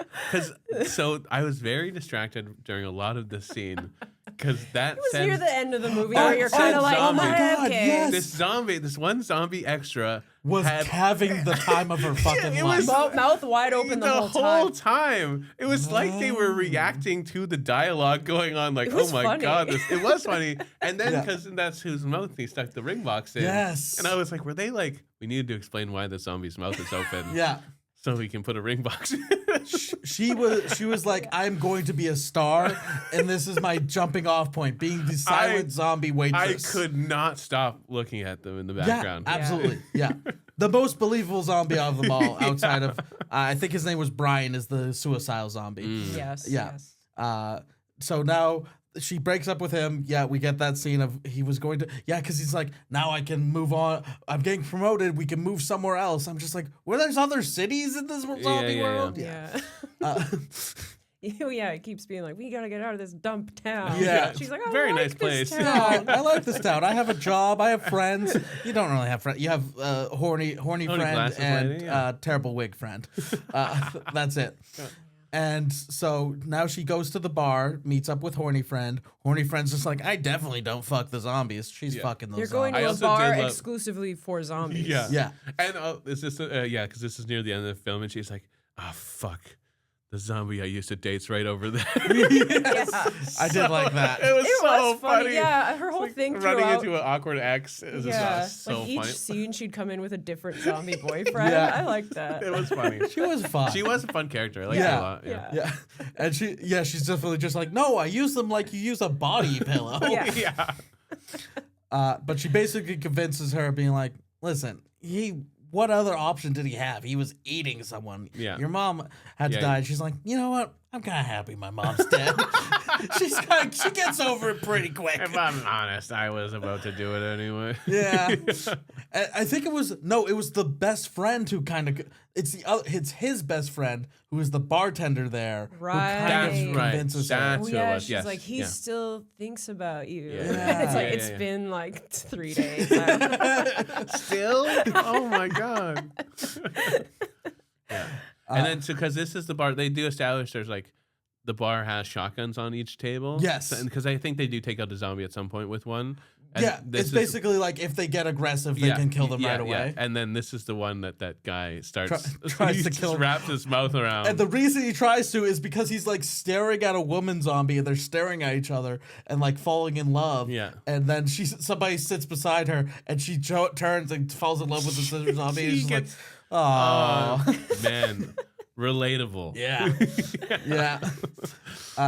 So I was very distracted during a lot of this scene. Because that it was near the end of the movie where you're kind of like, oh my God, okay. Yes. This one zombie extra was having the time of her fucking life. Mouth wide open the whole time. It was like they were reacting to the dialogue going on, like, oh my God, it was funny. And then because that's whose mouth he stuck the ring box in. Yes. And I was like, were they like, we needed to explain why the zombie's mouth is open. Yeah. So we can put a ring box. She was like, I'm going to be a star, and this is my jumping off point, being the silent zombie waitress. I could not stop looking at them in the background. Yeah, absolutely. Yeah. The most believable zombie of them all, outside of, I think his name was Brian, is the suicidal zombie. Yes. Yeah. Yes. So now she breaks up with him. Yeah, we get that scene of he was going to, because he's like, now I can move on. I'm getting promoted. We can move somewhere else. I'm just like, there's other cities in this zombie world? Yeah. It keeps being like, we got to get out of this dump town. Yeah. She's like, very nice place. Yeah, I like this town. I have a job. I have friends. You don't really have friends. You have horny friend and lady, terrible wig friend. That's it. And so now she goes to the bar, meets up with Horny Friend. Horny Friend's just like, I definitely don't fuck the zombies. She's fucking those zombies. You're going zombies. to a bar exclusively for zombies. Yeah. And is this, because this is near the end of the film, and she's like, oh, fuck. The zombie I used to date's right over there. Yes. I did like that. It was so funny. Yeah, her whole thing running throughout. into an awkward ex is so like each funny. scene she'd come in with a different zombie boyfriend. I liked that. It was funny. She was fun. She was a fun character. I liked her a lot. Yeah. And she's definitely just like, no, I use them like you use a body pillow. Yeah. But she basically convinces her, being like, listen, what other option did he have? He was eating someone. Yeah. Your mom had to die. And she's like, you know what? I'm kind of happy my mom's dead. She gets over it pretty quick. If I'm honest, I was about to do it anyway. Yeah. I think it was the best friend who kind of, it's his best friend who is the bartender there. Right. Who kind of convinces her. That's who it was. She's like, he still thinks about you. Yeah. It's like, it's been like 3 days. Still? Oh my God. Yeah. And then, because this is the bar, they do establish there's like, the bar has shotguns on each table. Yes. Because I think they do take out the zombie at some point with one. And it's basically like if they get aggressive, they can kill them right away. And then this is the one that guy starts tries to kill, wraps his mouth around. And the reason he tries to is because he's like staring at a woman zombie, and they're staring at each other and like falling in love. Yeah. And then somebody sits beside her, and she turns and falls in love with the sister zombie. And she's like, oh man. Relatable. Yeah. Yeah.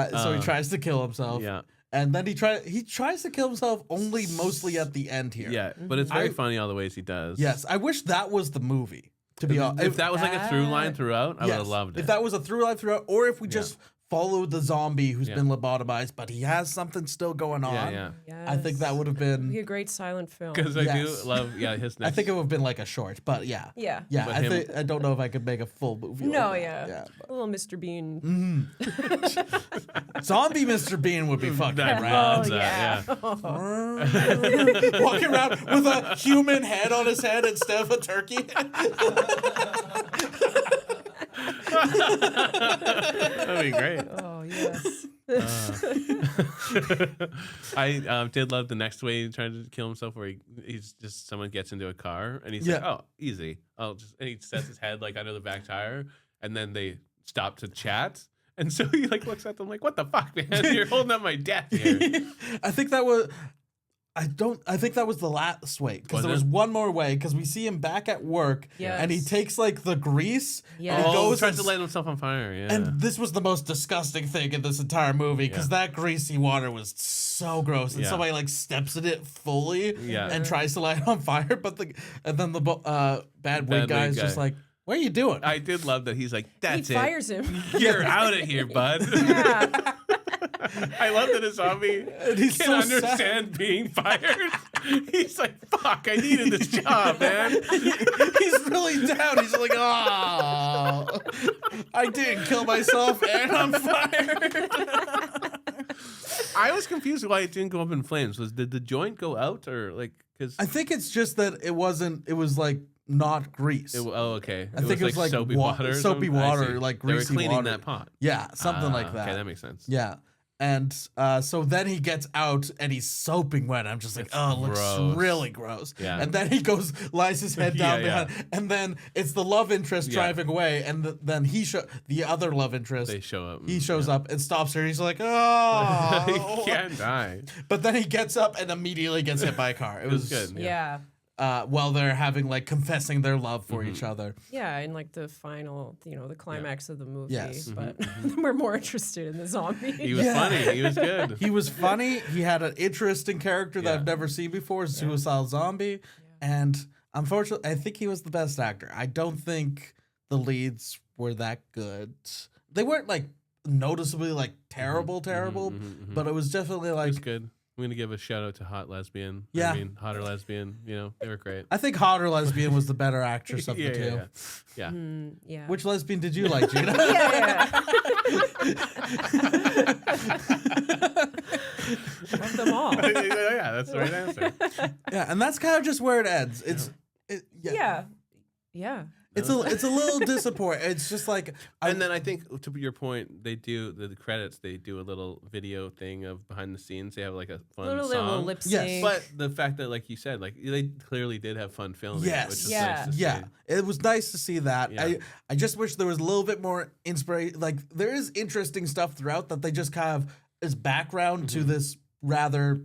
So he tries to kill himself. Yeah. And then he tries to kill himself only mostly at the end here. Yeah, but it's very funny all the ways he does. Yes, I wish that was the movie. To be honest, if that was like a through line throughout, I would have loved it. If that was a through line throughout, or if we just followed the zombie who's been lobotomized, but he has something still going on. Yeah. Yes. I think that would have been be a great silent film. Because I do love his. Next... I think it would have been like a short, but yeah. I don't know if I could make a full movie. No, like a little Mr. Bean. Zombie Mr. Bean would be fucking rad. Walking around with a human head on his head instead of a turkey. That'd be great. Oh, yes. I did love the next way he tried to kill himself, where he's just someone gets into a car and he's like, "Oh, easy. And he sets his head like under the back tire, and then they stop to chat." And so he like looks at them like, "What the fuck, man? You're holding up my death here." I think that was. I think that was the last way, because there was one more way, because we see him back at work and he takes like the grease and he goes tries to light himself on fire. Yeah. And this was the most disgusting thing in this entire movie, because that greasy water was so gross, and somebody like steps in it fully and tries to light it on fire, and then the bad wig guy is just like, "What are you doing?" I did love that he's like, "That's it. He fires him. You're out of here, bud." I love that a zombie can understand being fired. He's like, "Fuck, I needed this job, man." He's really down. He's like, "Oh, I didn't kill myself and I'm fired." I was confused why it didn't go up in flames. Did the joint go out, or like? Because I think it's just that it wasn't. It was like not grease. Okay. I think it was like soapy water. Soapy water, like greasy they were cleaning water. that pot. Yeah, something like that. Okay, that makes sense. Yeah. And so then he gets out and he's soaping wet. I'm just like, oh, it looks really gross. Yeah. And then he lies his head down behind. And then it's the love interest driving away. And then the other love interest. They show up. He shows up and stops her. He's like, oh. He can't die. But then he gets up and immediately gets hit by a car. It was good. Yeah. While they're confessing their love for each other. Yeah, and like the final, the climax of the movie. Yes. But we're more interested in the zombie. He was funny. He was good. He was funny. He had an interesting character that I've never seen before, Suicidal Zombie. Yeah. And unfortunately, I think he was the best actor. I don't think the leads were that good. They weren't like noticeably like terrible, but it was definitely like... It was good. I'm going to give a shout out to Hot Lesbian. Yeah. I mean, Hotter Lesbian. They were great. I think Hotter Lesbian was the better actress of the two. Yeah. Yeah. Which lesbian did you like, Gina? Love them all. Yeah, that's the right answer. Yeah, and that's kind of just where it ends. Yeah. It's a little disappointing. It's just like, and then I think to your point, they do the credits. They do a little video thing of behind the scenes. They have like a fun little lip sync. Yes. But the fact that, like you said, like they clearly did have fun filming. Yes. Which was nice to see. It was nice to see that. Yeah. I just wish there was a little bit more inspiration. Like there is interesting stuff throughout that they just kind of is background to this rather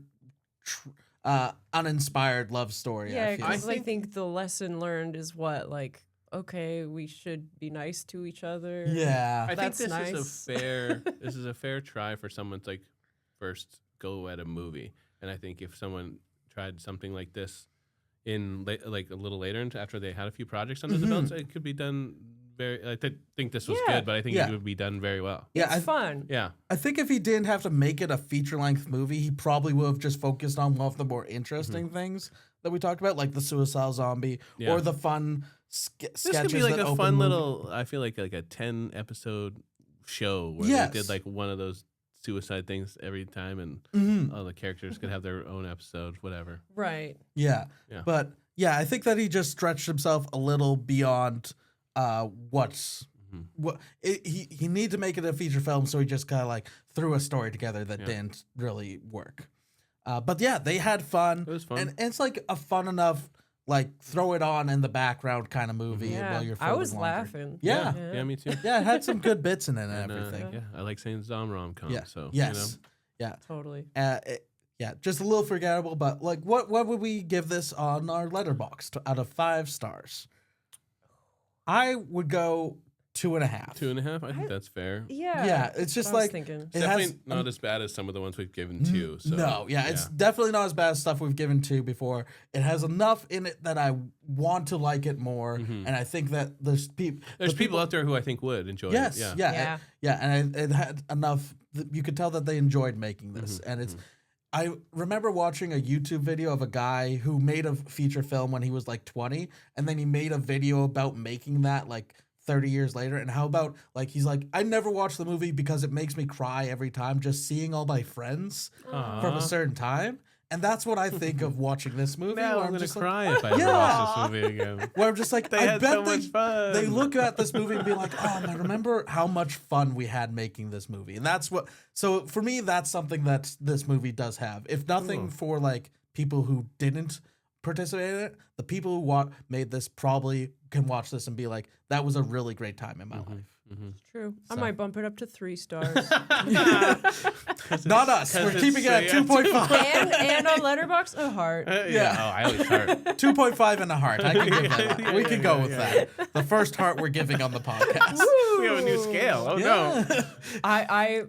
uninspired love story. Yeah, because I think the lesson learned is what, like, okay, we should be nice to each other. Yeah, I think this nice. is a fair try for someone to like first go at a movie, and I think if someone tried something like this like a little later after they had a few projects under the belt, it could be done very. I think this was good, but I think it would be done very well. Yeah, it's fun. Yeah, I think if he didn't have to make it a feature-length movie, he probably would have just focused on one of the more interesting things that we talked about, like the Suicidal Zombie or the fun sketches. This could be like that a fun movie. little. I feel like a 10-episode show where they did like one of those suicide things every time, and all the characters could have their own episode, whatever. Right. Yeah. But I think that he just stretched himself a little beyond he needed to make it a feature film, so he just kind of like threw a story together that didn't really work. But yeah, they had fun. It was fun, and it's like a fun enough like throw it on in the background kind of movie while you're filming I was laundry. laughing. Yeah, me too. Yeah, it had some good bits in it and everything. Yeah, I like saying Zom rom-com. Yeah. So yes. Yeah. Totally. Yeah, just a little forgettable, but like, what would we give this on our Letterboxd out of 5 stars? I would go 2.5. 2.5? I think that's fair. Yeah, it's just like it's definitely not as bad as some of the ones we've given 2. So, no, it's definitely not as bad as stuff we've given 2 before. It has enough in it that I want to like it more, and I think that there's people out there who I think would enjoy it. Yeah, and it had enough. You could tell that they enjoyed making this, and it's. I remember watching a YouTube video of a guy who made a feature film when he was like 20, and then he made a video about making that like 30 years later. And how about like he's like, I never watched the movie because it makes me cry every time just seeing all my friends from a certain time. And that's what I think of watching this movie. Now I'm going to cry if I ever watch this movie again. Where I'm just like, they had so much fun. They look at this movie and be like, oh, man, remember how much fun we had making this movie. And that's what, so for me, that's something that this movie does have. If nothing for like people who didn't participate in it, the people who made this probably can watch this and be like, that was a really great time in my life. It's true. So. I might bump it up to 3 stars. Not us. We're keeping it at 2.5. And on Letterboxd, a heart. Yeah. Oh, I always heart. 2.5 and a heart. I can give that. We can go with that. The first heart we're giving on the podcast. Woo! We have a new scale. Oh no. I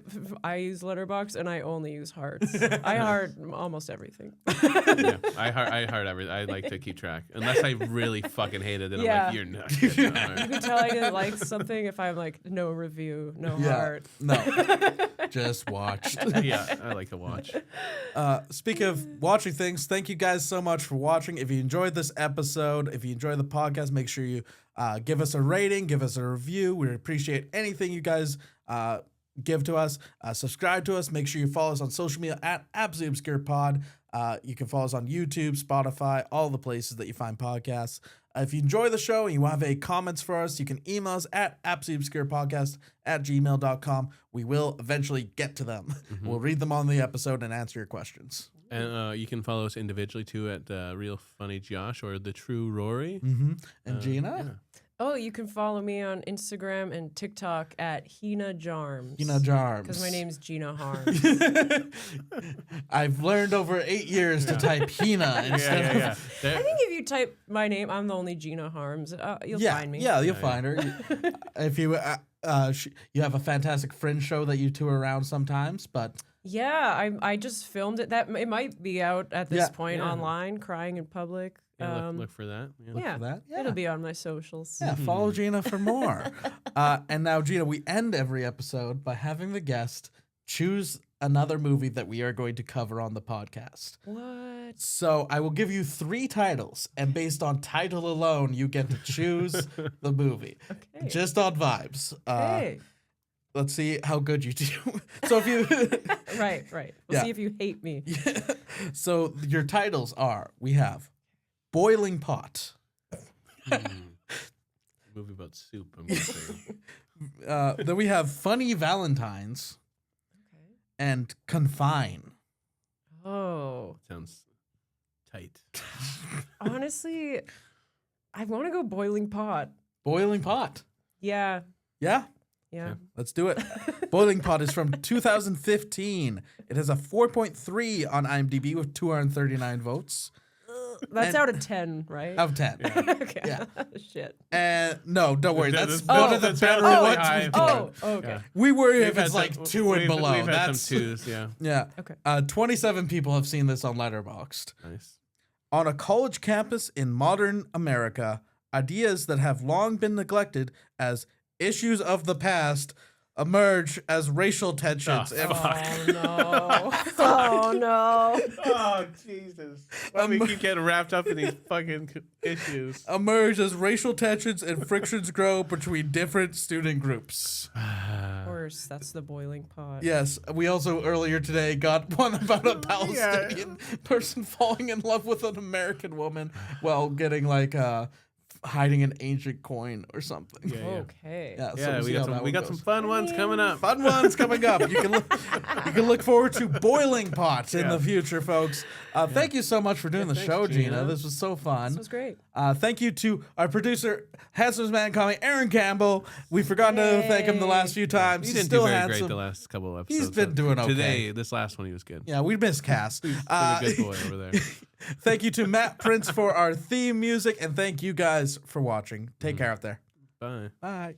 use Letterboxd and I only use hearts. I heart almost everything. I heart everything. I like to keep track. Unless I really fucking hate it, then I'm like, you're not. You can tell I didn't like something if I'm like, no review, no heart. No. Just watched. Yeah, I like to watch. Speaking of watching things, thank you guys so much for watching. If you enjoyed this episode, if you enjoyed the podcast, make sure you give us a rating, give us a review. We appreciate anything you guys give to us. Subscribe to us. Make sure you follow us on social media at AbsoluteObscurePod. You can follow us on YouTube, Spotify, all the places that you find podcasts. If you enjoy the show and you have any comments for us, you can email us at absolutelyobscurepodcast@gmail.com. We will eventually get to them. We'll read them on the episode and answer your questions. And you can follow us individually too at Real Funny Josh or The True Rory. And Gina? Yeah. Oh, you can follow me on Instagram and TikTok at Gina Harms. Gina Harms. Because my name's Gina Harms. I've learned over 8 years to type Gina instead of... I think if you type my name, I'm the only Gina Harms. You'll find me. Yeah, you'll find her. If you you have a fantastic Fringe show that you tour around sometimes, but... Yeah, I just filmed it. It might be out at this point online, Crying in Public. Yeah, look for that. Yeah, it'll be on my socials. Yeah, follow Gina for more. And now, Gina, we end every episode by having the guest choose another movie that we are going to cover on the podcast. What? So I will give you 3 titles, and based on title alone, you get to choose the movie. Okay. Just on vibes. Okay. Let's see how good you do. So if you... Right. We'll see if you hate me. Yeah. So your titles are, we have Boiling Pot. Movie about soup, I'm guessing. Then we have Funny Valentines. Okay. And Confine. Oh. Sounds tight. Honestly, I want to go Boiling Pot. Boiling Pot. Yeah. Yeah? Yeah. Let's do it. Boiling Pot is from 2015. It has a 4.3 on IMDb with 239 votes. That's out of 10, right? Out of 10. Yeah. Okay. Yeah. Shit. And no, don't worry. That's one one of the better ones we've done. Okay. Yeah. We worry if We've it's had like some- 2 and below. We've had That's some 2s, yeah. Yeah. Okay. 27 people have seen this on Letterboxd. Nice. On a college campus in modern America, ideas that have long been neglected as issues of the past emerge as racial tensions. Oh, no. Oh, no. Oh, Jesus. Why do we keep getting wrapped up in these fucking issues? Emerge as racial tensions and frictions grow between different student groups. Of course, that's the Boiling Pot. Yes, we also earlier today got one about a Palestinian person falling in love with an American woman while getting like hiding an ancient coin or something. Yeah. Okay. Yeah, so Yeah, we'll we got some fun ones coming up. Fun ones coming up. You can look forward to Boiling Pots in the future, folks. Thank you so much for doing the thanks, show, Gina. Gina. This was so fun. This was great. Thank you to our producer, handsome man calling Aaron Campbell. We forgot to thank him the last few times. He He's didn't still do very handsome. great the last couple of episodes. He's been doing okay. Today, this last one, he was good. Yeah, we miss Cass. He's been a good boy over there. Thank you to Matt Prince for our theme music, and thank you guys for watching. Take care out there. Bye. Bye.